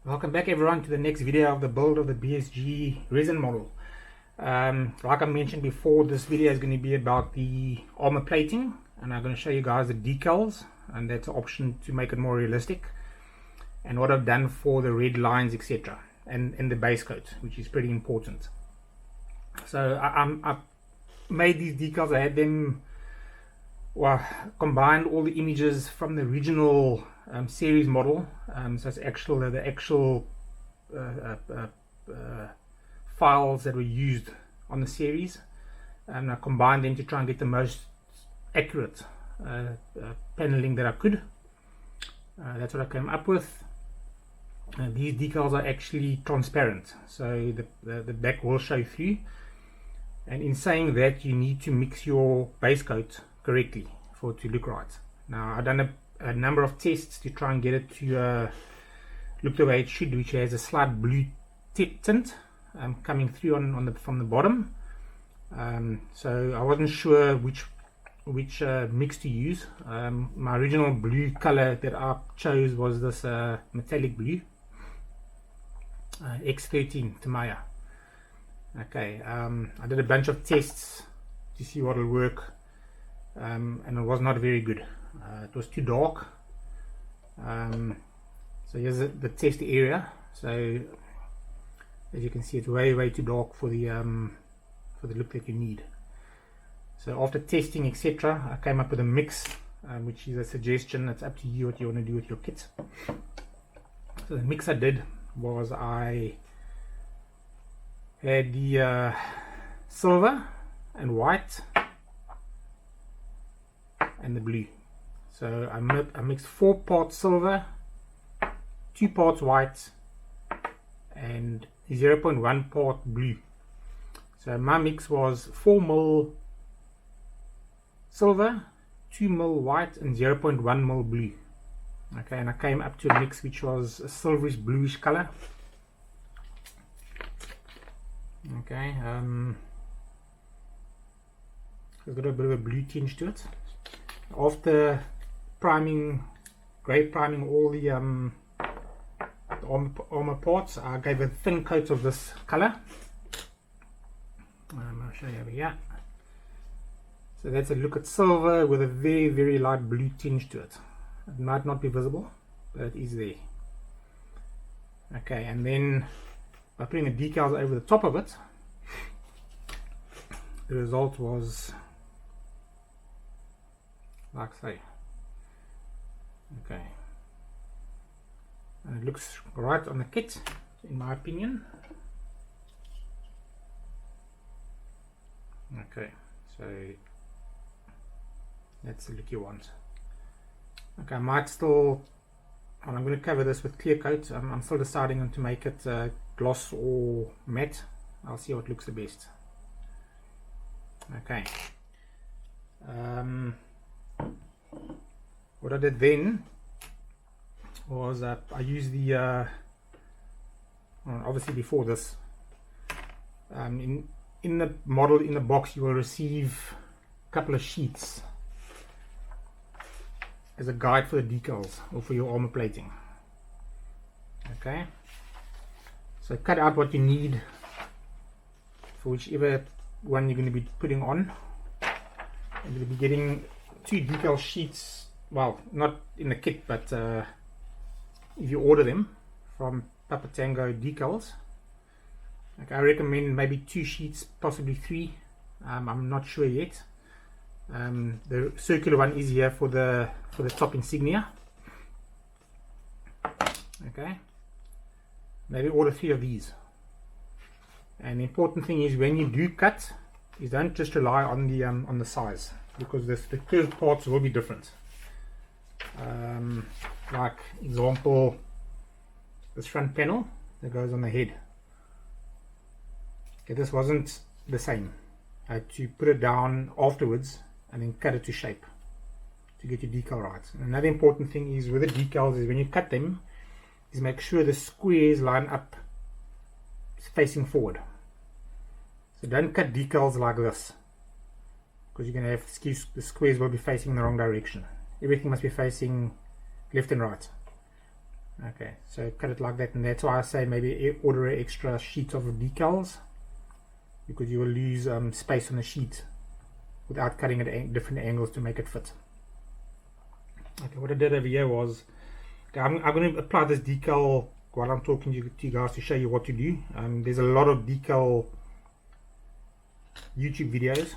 Welcome back everyone to the next video of the build of the BSG resin model. Like I mentioned before, this video is going to be about the armor plating, and I'm going to show you guys the decals, and that's an option to make it more realistic, and what I've done for the red lines, etc., and the base coat, which is pretty important. So I made these decals. I had them, well, combined all the images from the original series model, so it's the actual files that were used on the series, and I combined them to try and get the most accurate paneling that I could. That's what I came up with. These decals are actually transparent, so the back will show through, and in saying that, you need to mix your base coat correctly for it to look right. Now I've done a number of tests to try and get it to look the way it should, which has a slight blue tint coming through from the bottom. So I wasn't sure which mix to use. My original blue color that I chose was this metallic blue, X13 Tamaya. Okay, I did a bunch of tests to see what will work, and it was not very good. It was too dark. So here's the test area. So as you can see, it's way too dark for the look that you need. So after testing, etc., I came up with a mix, which is a suggestion. It's up to you what you want to do with your kit. So the mix I did was I had the silver and white and the blue. So I mixed 4 parts silver, 2 parts white, and 0.1 part blue. So my mix was 4 ml silver, 2 ml white, and 0.1 ml blue. Okay, and I came up to a mix which was a silverish bluish color. Okay, it's got a bit of a blue tinge to it. After grey priming all the armor parts, I gave a thin coat of this color. I'll show you over here. So that's a look at silver with a very light blue tinge to it. It might not be visible, but it is there. Okay, and then by putting the decals over the top of it, the result was like so. Okay, and it looks right on the kit, in my opinion. Okay, so that's the look you want. Okay, I might still, I'm going to cover this with clear coat. I'm still deciding on to make it gloss or matte. I'll see what looks the best. Okay, what I did then was I used the obviously before this, in the model, in the box, you will receive a couple of sheets as a guide for the decals or for your armor plating. Okay, so cut out what you need for whichever one you're going to be putting on. You're going to be getting 2 decal sheets, well, not in the kit, but if you order them from Papa Tango Decals. Okay, I recommend maybe 2 sheets, possibly 3. I'm not sure yet. The circular one is here for the top insignia. Okay, maybe order 3 of these. And the important thing is, when you do cut, is don't just rely on the size, because the curved parts will be different. Like example, this front panel that goes on the head. Okay, this wasn't the same. I had to put it down afterwards and then cut it to shape to get your decal right. And another important thing is with the decals is when you cut them, is make sure the squares line up facing forward. So don't cut decals like this, because you're going to have the squares will be facing in the wrong direction. Everything must be facing left and right. Okay, so cut it like that, and that's why I say maybe order an extra sheet of decals, because you will lose space on the sheet without cutting it at different angles to make it fit. Okay, what I did over here was, okay, I'm going to apply this decal while I'm talking to you guys to show you what to do. There's a lot of decal YouTube videos,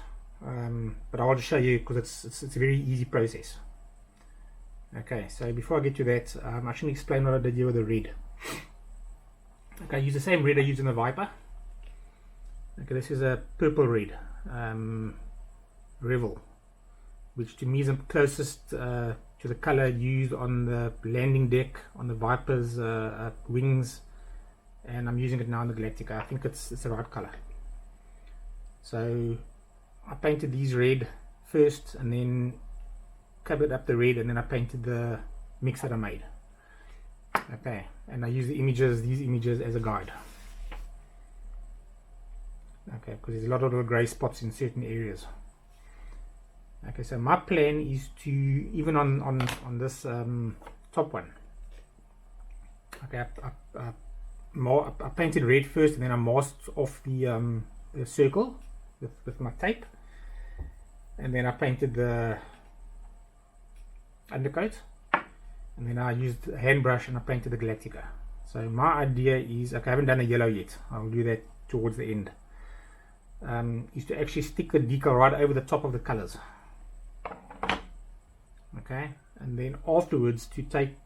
but I'll just show you because it's a very easy process. Okay, so before I get to that, I should explain what I did here with the red. Okay, I use the same red I used in the Viper. Okay, this is a purple red, Revel, which to me is the closest to the color used on the landing deck on the Viper's wings, and I'm using it now in the Galactica. I think it's the right color. So I painted these red first, and then covered up the red, and then I painted the mix that I made. Okay, and I use these images as a guide. Okay, because there's a lot of little gray spots in certain areas. Okay, so my plan is to, even on this top one, okay, I painted red first, and then I masked off the circle with my tape, and then I painted the undercoat, and then I used a hand brush and I painted the Galactica. So my idea is, okay, I haven't done the yellow yet, I'll do that towards the end, is to actually stick the decal right over the top of the colors. Okay, and then afterwards to take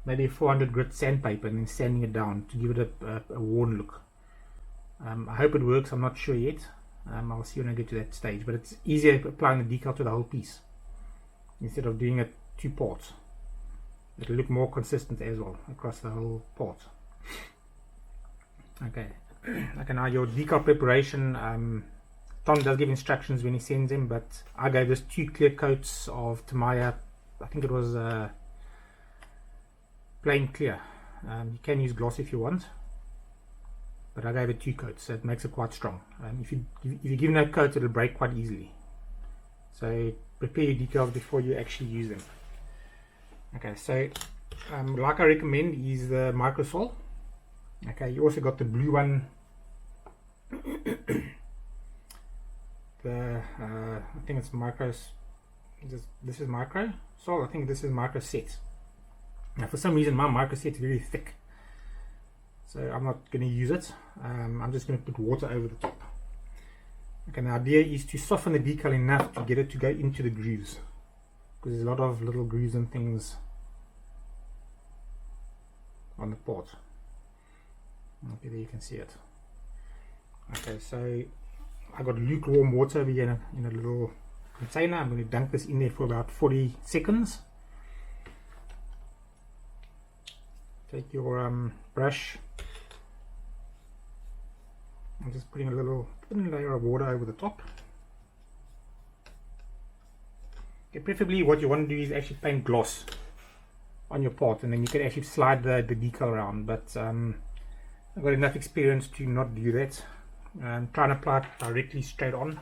maybe 400 grit sandpaper and then sanding it down to give it a worn look. I hope it works, I'm not sure yet. I'll see when I get to that stage, but it's easier applying the decal to the whole piece instead of doing it two parts. It'll look more consistent as well across the whole part. Okay, okay, now your decal preparation, Tom does give instructions when he sends them, but I gave this 2 clear coats of Tamiya. I think it was plain clear. You can use gloss if you want, but I gave it 2 coats, so it makes it quite strong. If you give no coat, it'll break quite easily. So prepare your decals before you actually use them. Okay, so like I recommend is the microsol. Okay, you also got the blue one. I think it's micros. This is micro sol. I think this is micro set. Now for some reason my micro set is very thick, so I'm not going to use it. I'm just going to put water over the top. Okay, the idea is to soften the decal enough to get it to go into the grooves, because there's a lot of little grooves and things on the part. Okay, there you can see it. Okay, so I got lukewarm water over here in a little container. I'm going to dunk this in there for about 40 seconds. Take your brush. I'm just putting a little thin layer of water over the top. Okay, preferably what you want to do is actually paint gloss on your part, and then you can actually slide the decal around, but I've got enough experience to not do that. Try and apply it directly straight on.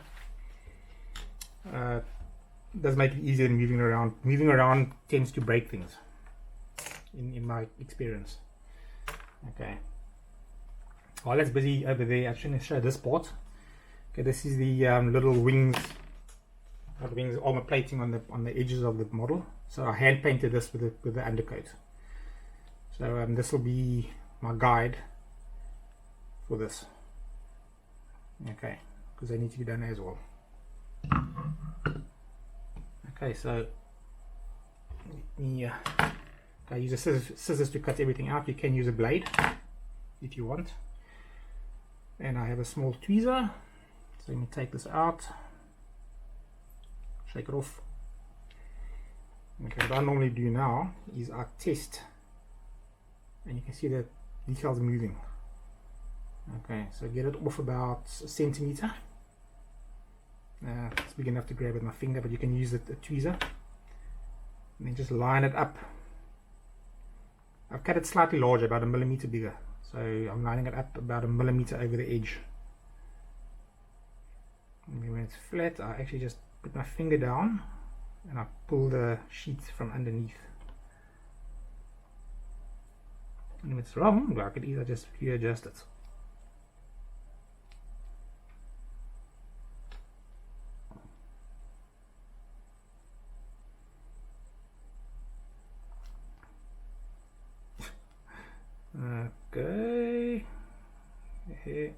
Does make it easier than moving around. Moving around tends to break things, in my experience. Okay, while that's busy over there, I'm going to show this part. Okay, this is the little wings, armor plating on the edges of the model. So I hand painted this with the undercoat. So this will be my guide for this. Okay, because they need to be done as well. Okay, so I use a scissors to cut everything out. You can use a blade if you want. And I have a small tweezer, so let me take this out, shake it off. Okay, what I normally do now is I test, and you can see the decals moving. Okay, so get it off about a centimeter. It's big enough to grab with my finger, but you can use a tweezer, and then just line it up. I've cut it slightly larger, about 1 millimeter bigger, so I'm lining it up about 1 millimeter over the edge. And then when it's flat, I actually just put my finger down and I pull the sheet from underneath. And if it's wrong, I could either just readjust it. Okay, here,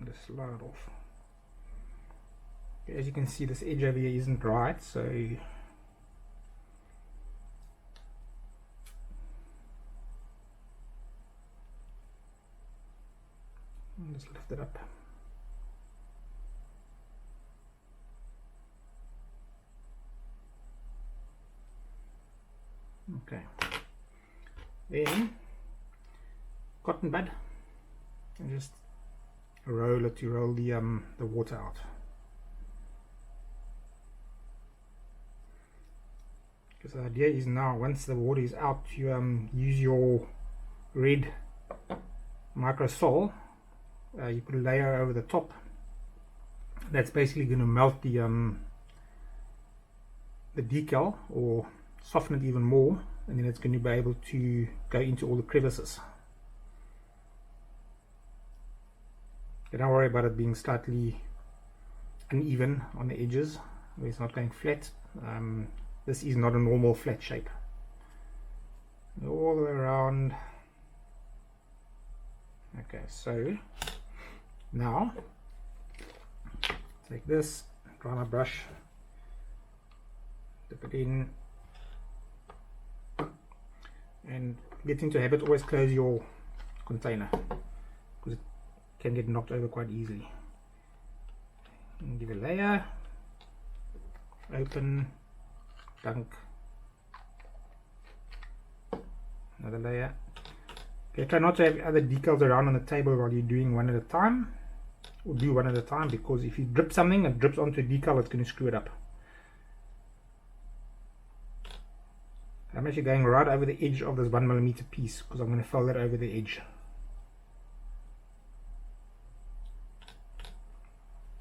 just slide off. As you can see, this edge over here isn't right, so just lift it up. Okay, then cotton bud, and just roll it to roll the water out. Because the idea is now, once the water is out, you use your red microsol. You put a layer over the top. That's basically going to melt the decal, or soften it even more, and then it's going to be able to go into all the crevices. Don't worry about it being slightly uneven on the edges, where it's not going flat. This is not a normal flat shape. All the way around. Okay, so now take this, dry my brush, dip it in, and get into a habit, always close your container, because it can get knocked over quite easily. And give a layer, open, dunk, another layer. Okay, try not to have other decals around on the table while you're doing one at a time, or do one at a time, because if you drip something and drips onto a decal, it's going to screw it up. I'm actually going right over the edge of this 1mm piece, because I'm going to fold that over the edge.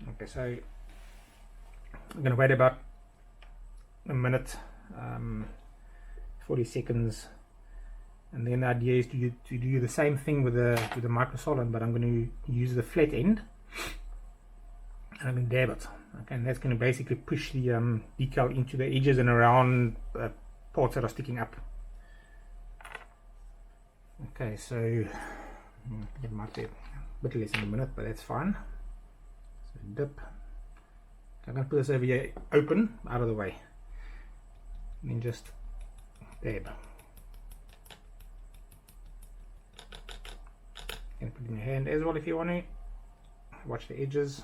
Okay, so I'm going to wait about a minute, 40 seconds, and then the idea is to do the same thing with the microsolid, but I'm going to use the flat end, and I'm going to dab it. Okay, and that's going to basically push the decal into the edges and around parts that are sticking up. Okay, so it might be a bit less than a minute, but that's fine. So dip. I'm going to put this over here open, out of the way, and then just dab. You can put it in your hand as well if you want to. Watch the edges.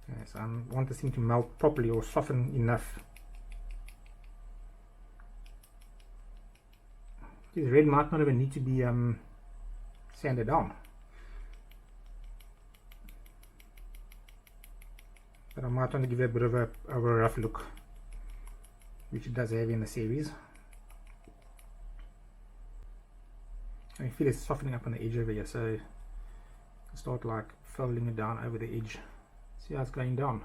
Okay, so I want this thing to melt properly, or soften enough. This red might not even need to be sanded down, but I might want to give it a bit of a rough look, which it does have in the series. I feel it's softening up on the edge over here, so I start like folding it down over the edge. See how it's going down.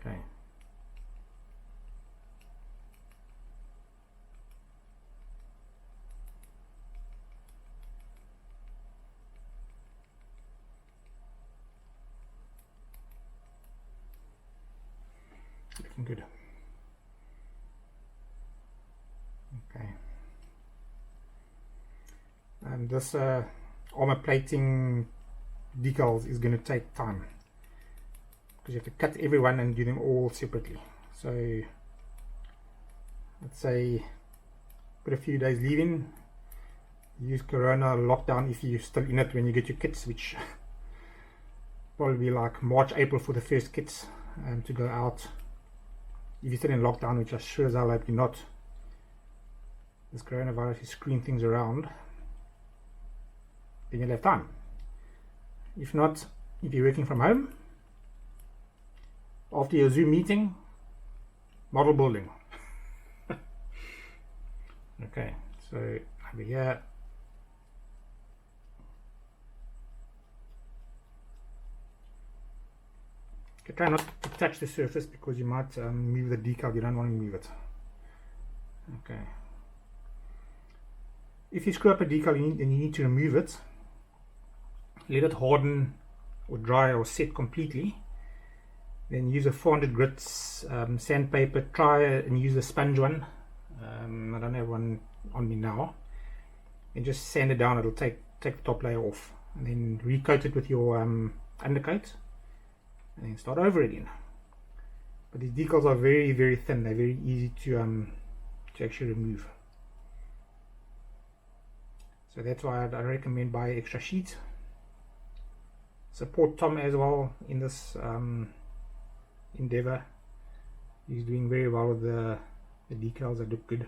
Okay. Looking good. Okay. And this armor plating decals is going to take time, because you have to cut everyone and do them all separately. So let's say put a few days leave-in, use Corona lockdown if you're still in it when you get your kits, which probably be like March, April for the first kits to go out. If you're still in lockdown, which I sure as hell hope you're not, this coronavirus is screwing things around, then you'll have time. If not, if you're working from home, after your Zoom meeting, model building. Okay, so over here, Okay, try not to touch the surface because you might move the decal. You don't want to move it. Okay. If you screw up a decal and you need to remove it, let it harden or dry or set completely. Then use a 400 grit sandpaper. Try and use a sponge one. I don't have one on me now. And just sand it down. It'll take the top layer off, and then recoat it with your undercoat, and then start over again. But these decals are very, very thin. They're very easy to actually remove. So that's why I recommend buy extra sheet. Support Tom as well in this endeavor. He's doing very well with the decals. That look good.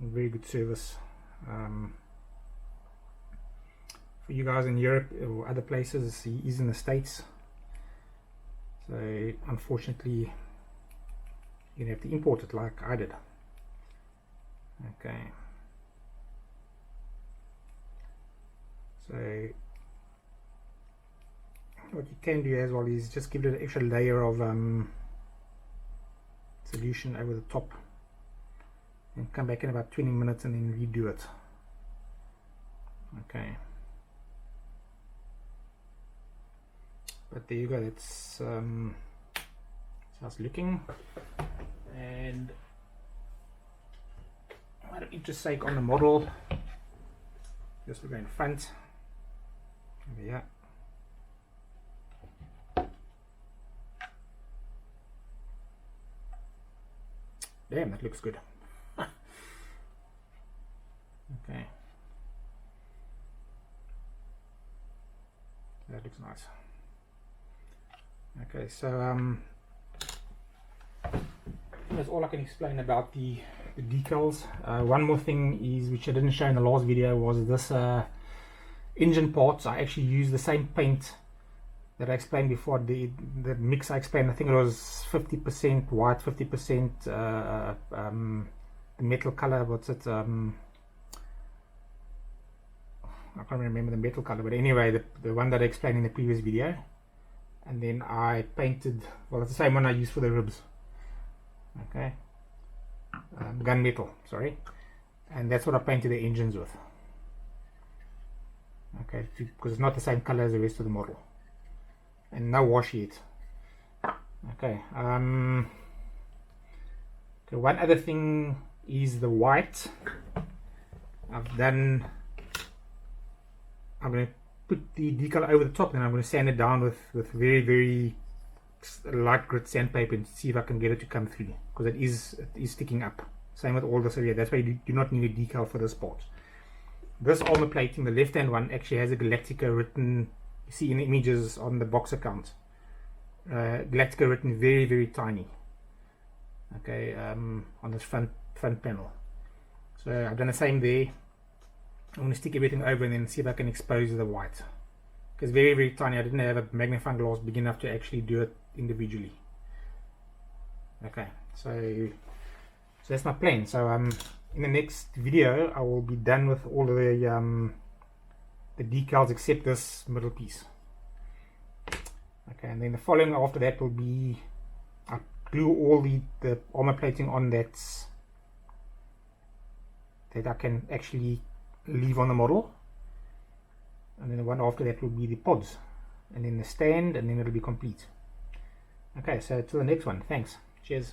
Very good service. For you guys in Europe or other places, he is in the States, so unfortunately you have to import it like I did. Okay, so what you can do as well is just give it an extra layer of solution over the top, and come back in about 20 minutes and then redo it. Okay, but there you go. That's how it's looking. And I don't need to sake on the model. Just we'll go in front. Yeah. Damn, that looks good. Okay, that looks nice. Okay, so that's all I can explain about the decals. One more thing is, which I didn't show in the last video, was this engine parts. I actually used the same paint that I explained before. The mix I explained, I think it was 50% white, 50% the metal color. What's it? I can't remember the metal color, but anyway, the one that I explained in the previous video. And then I painted, well, it's the same one I used for the ribs. Okay, gunmetal, sorry. And that's what I painted the engines with. Okay, because it's not the same color as the rest of the model. And no wash yet. Okay, okay, one other thing is the white. I'm going to put the decal over the top, and I'm going to sand it down with very, very light grit sandpaper and see if I can get it to come through, because it is sticking up. Same with all this area. That's why you do not need a decal for this part. This armor plating, the left hand one, actually has a Galactica written. You see in the images on the box account, Galactica written very, very tiny. Okay, on this front panel. So I've done the same there. I'm going to stick everything over and then see if I can expose the white, because very, very tiny. I didn't have a magnifying glass big enough to actually do it individually. Okay, so that's my plan. So in the next video I will be done with all of the decals except this middle piece. Okay, and then the following after that will be I glue all the armor plating on that I can actually leave on the model, and then the one after that will be the pods, and then the stand, and then it'll be complete. Okay, so till the next one. Thanks. Cheers.